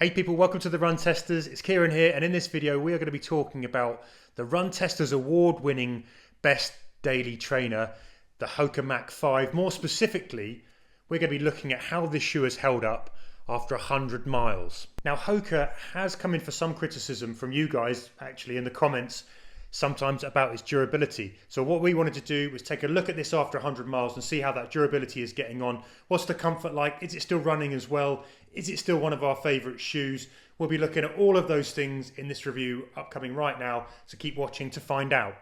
Hey people, welcome to the Run Testers. It's Kieran here, and in this video we are going to be talking about the Run Testers award-winning best daily trainer, the HOKA Mach 5. More specifically, we're going to be looking at how this shoe has held up after 100 miles. Now, HOKA has come in for some criticism from you guys, actually, in the comments, sometimes about its durability. So what we wanted to do was take a look at this after 100 miles and see how that durability is getting on. What's the comfort like? Is it still running as well? Is it still one of our favorite shoes? We'll be looking at all of those things in this review upcoming right now, so keep watching to find out.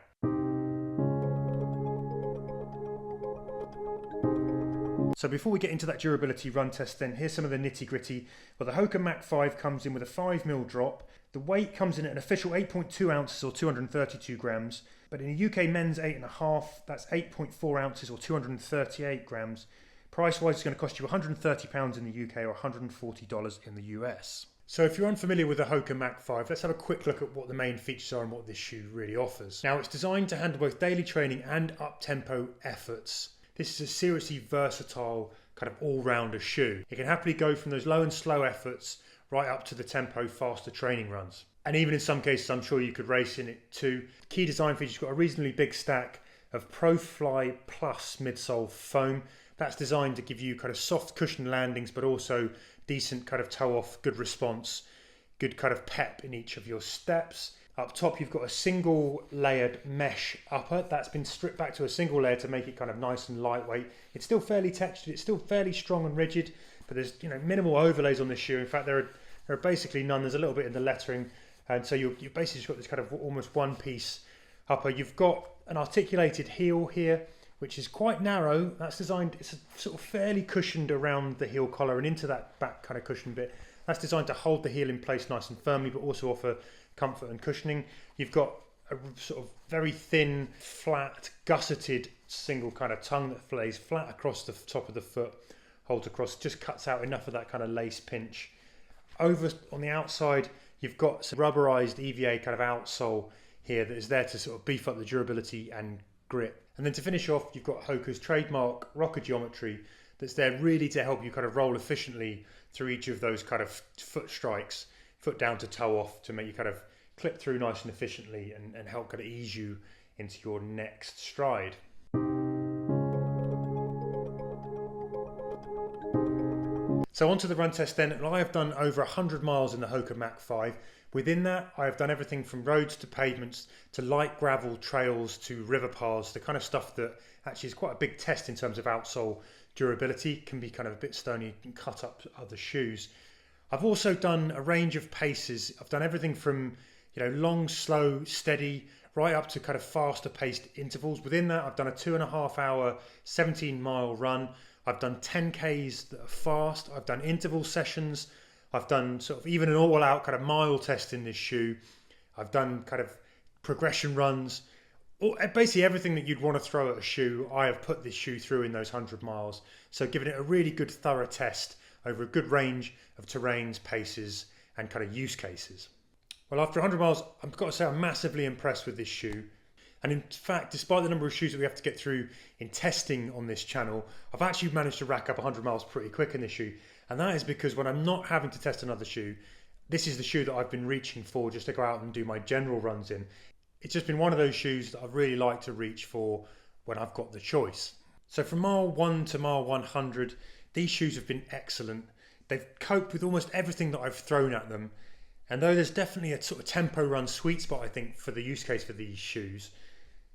So before we get into that durability run test then, here's some of the nitty gritty. Well, the HOKA Mach 5 comes in with a 5mm drop. The weight comes in at an official 8.2 ounces or 232 grams. But in the UK men's 8.5, that's 8.4 ounces or 238 grams. Price-wise, it's going to cost you £130 in the UK or $140 in the US. So if you're unfamiliar with the HOKA Mach 5, let's have a quick look at what the main features are and what this shoe really offers. Now, it's designed to handle both daily training and up-tempo efforts. This is a seriously versatile kind of all-rounder shoe. It can happily go from those low and slow efforts right up to the tempo faster training runs. And even in some cases, I'm sure you could race in it too. Key design features, got a reasonably big stack of ProFly Plus midsole foam. That's designed to give you kind of soft cushion landings, but also decent kind of toe off, good response, good kind of pep in each of your steps. Up top, you've got a single layered mesh upper that's been stripped back to a single layer to make it kind of nice and lightweight. It's still fairly textured, it's still fairly strong and rigid, but there's minimal overlays on this shoe. In fact, there are basically none. There's a little bit in the lettering, and so you've basically just got this kind of almost one piece upper. You've got an articulated heel here, which is quite narrow. That's designed, it's sort of fairly cushioned around the heel collar and into that back kind of cushion bit. That's designed to hold the heel in place nice and firmly, but also offer comfort and cushioning. You've got a sort of very thin, flat, gusseted single kind of tongue that lays flat across the top of the foot, holds across, just cuts out enough of that kind of lace pinch. Over on the outside, you've got some rubberized EVA kind of outsole here that is there to sort of beef up the durability and grip. And then to finish off, you've got HOKA's trademark rocker geometry that's there really to help you kind of roll efficiently through each of those kind of foot strikes, foot down to toe off, to make you kind of clip through nice and efficiently and help kind of ease you into your next stride. So onto the run test then, and I have done over 100 miles in the HOKA Mach 5. Within that, I have done everything from roads to pavements to light gravel trails to river paths, the kind of stuff that actually is quite a big test in terms of outsole durability. Can be kind of a bit stony and cut up other shoes. I've also done a range of paces. I've done everything from long, slow, steady, right up to kind of faster paced intervals. Within that, I've done a 2.5 hour, 17-mile run. I've done 10Ks that are fast. I've done interval sessions. I've done sort of even an all-out kind of mile test in this shoe. I've done kind of progression runs. Basically everything that you'd want to throw at a shoe, I have put this shoe through in those 100 miles. So giving it a really good thorough test over a good range of terrains, paces, and kind of use cases. Well, after 100 miles, I've got to say I'm massively impressed with this shoe. And in fact, despite the number of shoes that we have to get through in testing on this channel, I've actually managed to rack up 100 miles pretty quick in this shoe. And that is because when I'm not having to test another shoe, this is the shoe that I've been reaching for just to go out and do my general runs in. It's just been one of those shoes that I've really liked to reach for when I've got the choice. So from mile 1 to mile 100, these shoes have been excellent. They've coped with almost everything that I've thrown at them. And though there's definitely a sort of tempo run sweet spot, I think, for the use case for these shoes,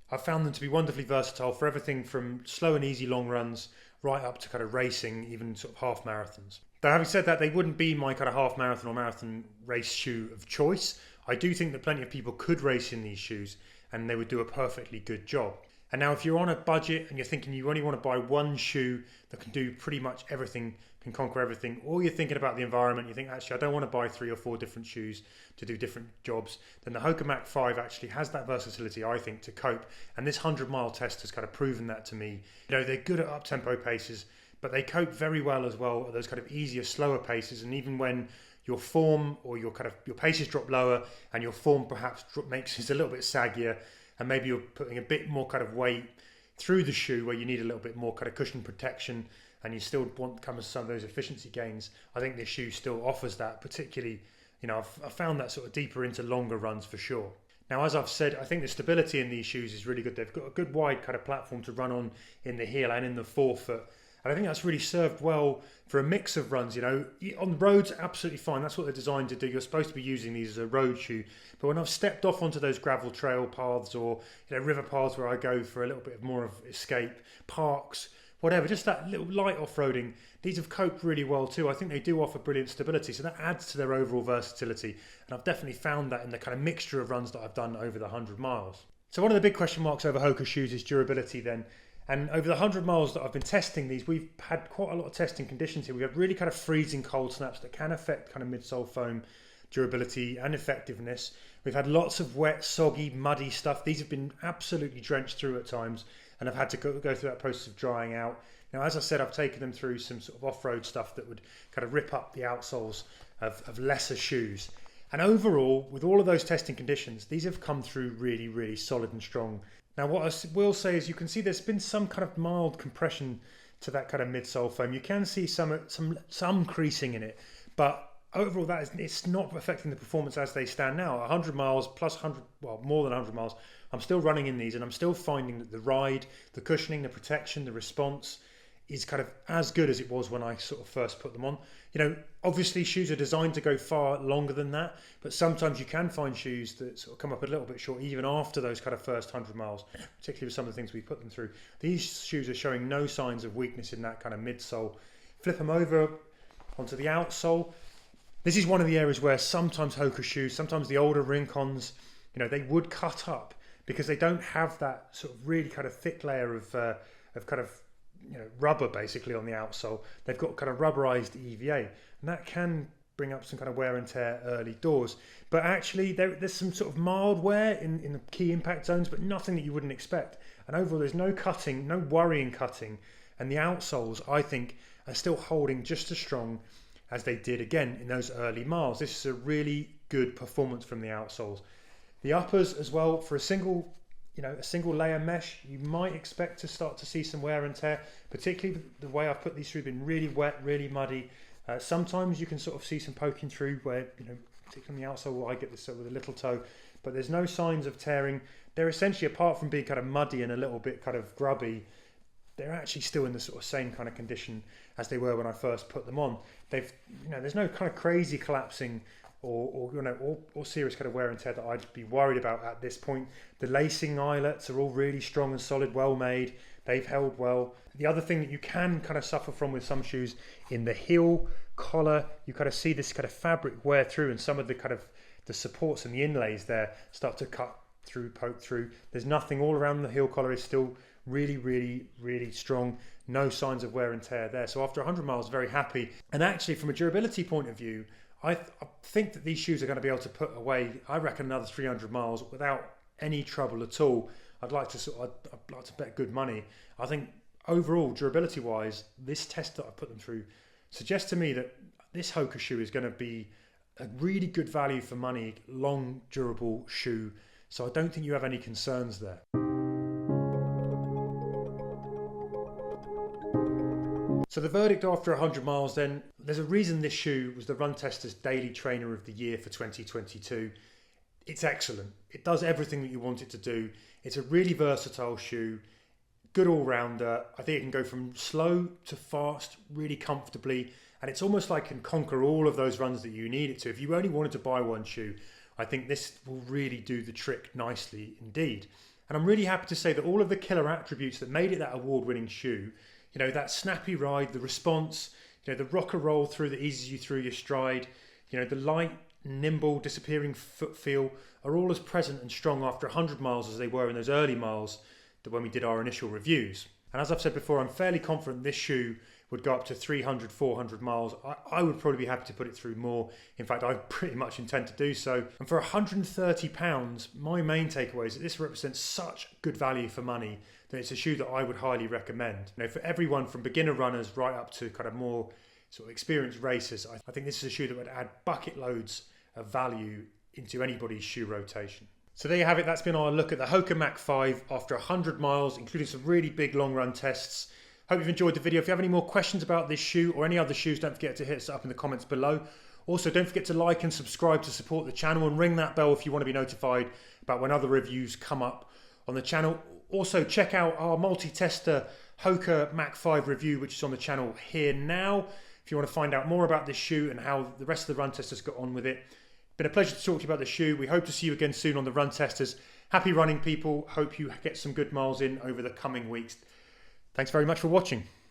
I've found them to be wonderfully versatile for everything from slow and easy long runs right up to kind of racing, even sort of half marathons. Though having said that, they wouldn't be my kind of half marathon or marathon race shoe of choice. I do think that plenty of people could race in these shoes and they would do a perfectly good job. And now if you're on a budget and you're thinking you only want to buy one shoe that can do pretty much everything, can conquer everything, or you're thinking about the environment, you think actually I don't want to buy 3 or 4 different shoes to do different jobs, then the HOKA Mach 5 actually has that versatility, I think, to cope. And this 100-mile test has kind of proven that to me. They're good at up-tempo paces, but they cope very well as well at those kind of easier, slower paces. And even when your form or your paces drop lower and your form perhaps makes it a little bit saggier, and maybe you're putting a bit more kind of weight through the shoe where you need a little bit more kind of cushion protection and you still want to come to some of those efficiency gains, I think this shoe still offers that, particularly, I've found that sort of deeper into longer runs for sure. Now, as I've said, I think the stability in these shoes is really good. They've got a good wide kind of platform to run on in the heel and in the forefoot. And I think that's really served well for a mix of runs. On the roads, absolutely fine. That's what they're designed to do. You're supposed to be using these as a road shoe. But when I've stepped off onto those gravel trail paths or river paths where I go for a little bit more of escape, parks, whatever, just that little light off-roading, these have coped really well too. I think they do offer brilliant stability, so that adds to their overall versatility. And I've definitely found that in the kind of mixture of runs that I've done over the 100 miles. So one of the big question marks over HOKA shoes is durability then. And over the 100 miles that I've been testing these, we've had quite a lot of testing conditions here. We've had really kind of freezing cold snaps that can affect kind of midsole foam durability and effectiveness. We've had lots of wet, soggy, muddy stuff. These have been absolutely drenched through at times, and I've had to go through that process of drying out. Now, as I said, I've taken them through some sort of off-road stuff that would kind of rip up the outsoles of lesser shoes. And overall, with all of those testing conditions, these have come through really, really solid and strong. Now, what I will say is you can see there's been some kind of mild compression to that kind of midsole foam. You can see some creasing in it, but overall, it's not affecting the performance as they stand now. 100 miles plus 100, well, more than 100 miles, I'm still running in these, and I'm still finding that the ride, the cushioning, the protection, the response is kind of as good as it was when I sort of first put them on. Obviously shoes are designed to go far longer than that, but sometimes you can find shoes that sort of come up a little bit short even after those kind of first 100 miles, particularly with some of the things we put them through. These shoes are showing no signs of weakness in that kind of midsole. Flip them over onto the outsole. This is one of the areas where sometimes HOKA shoes, sometimes the older Rincons, they would cut up because they don't have that sort of really kind of thick layer of kind of rubber basically on the outsole. They've got kind of rubberized EVA, and that can bring up some kind of wear and tear early doors. But actually there's some sort of mild wear in the key impact zones, but nothing that you wouldn't expect. And overall there's no cutting, no worrying cutting, and the outsoles I think are still holding just as strong as they did again in those early miles. This is a really good performance from the outsoles. The uppers as well, for a single layer mesh, you might expect to start to see some wear and tear, particularly the way I've put these through, been really wet, really muddy. Sometimes you can sort of see some poking through where, particularly on the outsole, I get this with a little toe, but there's no signs of tearing. They're essentially, apart from being kind of muddy and a little bit kind of grubby, they're actually still in the sort of same kind of condition as they were when I first put them on. There's no kind of crazy collapsing or serious kind of wear and tear that I'd be worried about at this point. The lacing eyelets are all really strong and solid, well made. They've held well. The other thing that you can kind of suffer from with some shoes, in the heel collar, you kind of see this kind of fabric wear through, and some of the kind of the supports and the inlays there start to cut through, poke through. There's nothing. All around the heel collar is still really, really, really strong. No signs of wear and tear there. So after 100 miles, very happy. And actually, from a durability point of view, I think that these shoes are going to be able to put away, I reckon, another 300 miles without any trouble at all. I'd like to bet good money. I think overall, durability wise, this test that I put them through suggests to me that this HOKA shoe is going to be a really good value for money, long, durable shoe. So I don't think you have any concerns there. So the verdict after 100 miles then, there's a reason this shoe was the Run Testers Daily Trainer of the Year for 2022. It's excellent. It does everything that you want it to do. It's a really versatile shoe, good all-rounder. I think it can go from slow to fast really comfortably, and it's almost like it can conquer all of those runs that you need it to. If you only wanted to buy one shoe, I think this will really do the trick nicely indeed. And I'm really happy to say that all of the killer attributes that made it that award-winning shoe, that snappy ride, the response, the rocker roll through that eases you through your stride, the light, nimble, disappearing foot feel are all as present and strong after 100 miles as they were in those early miles that when we did our initial reviews. And as I've said before, I'm fairly confident this shoe would go up to 300, 400 miles. I would probably be happy to put it through more. In fact, I pretty much intend to do so. And for £130, my main takeaway is that this represents such good value for money that it's a shoe that I would highly recommend. For everyone from beginner runners right up to kind of more sort of experienced racers, I think this is a shoe that would add bucket loads of value into anybody's shoe rotation. So there you have it. That's been our look at the HOKA Mach 5 after 100 miles, including some really big long run tests. Hope you've enjoyed the video. If you have any more questions about this shoe or any other shoes, don't forget to hit us up in the comments below. Also, don't forget to like and subscribe to support the channel, and ring that bell if you want to be notified about when other reviews come up on the channel. Also, check out our multi-tester HOKA Mach 5 review, which is on the channel here now, if you want to find out more about this shoe and how the rest of the Run Testers got on with it. Been a pleasure to talk to you about the shoe. We hope to see you again soon on the Run Testers. Happy running, people. Hope you get some good miles in over the coming weeks. Thanks very much for watching.